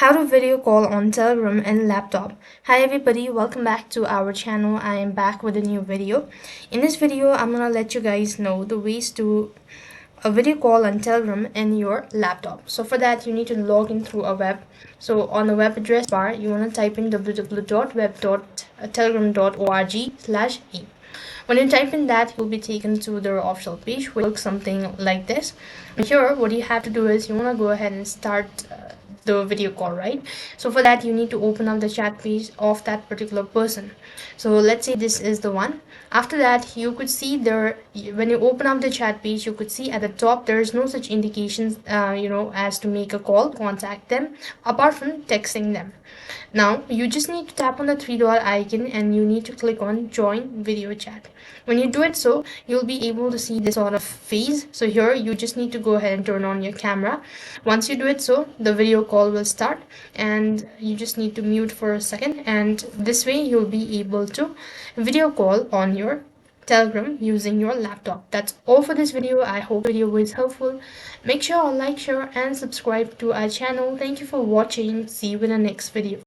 How to video call on Telegram and laptop. Hi everybody, welcome back to our channel. I am back with a new video. In this video, I'm gonna let you guys know the ways to a video call on Telegram and your laptop. So for that, you need to log in through a web. So on the web address bar, you want to type in www.web.telegram.org/e. When you type in that, you'll be taken to their official page, which looks something like this. And here, what you have to do is you want to go ahead and start the video call, right? So for that, you need to open up the chat page of that particular person. So let's say this is the one. After that, you could see there, when you open up the chat page, you could see at the top there is no such indications as to make a call, contact them, apart from texting them. Now you just need to tap on the three dot icon and you need to click on join video chat. When you do it, so you'll be able to see this sort of phase. So here you just need to go ahead and turn on your camera. Once you do it, so the video call will start and you just need to mute for a second, and this way you'll be able to video call on your Telegram using your laptop. That's all for this video. I hope the video was helpful. Make sure to like, share and subscribe to our channel. Thank you for watching. See you in the next video.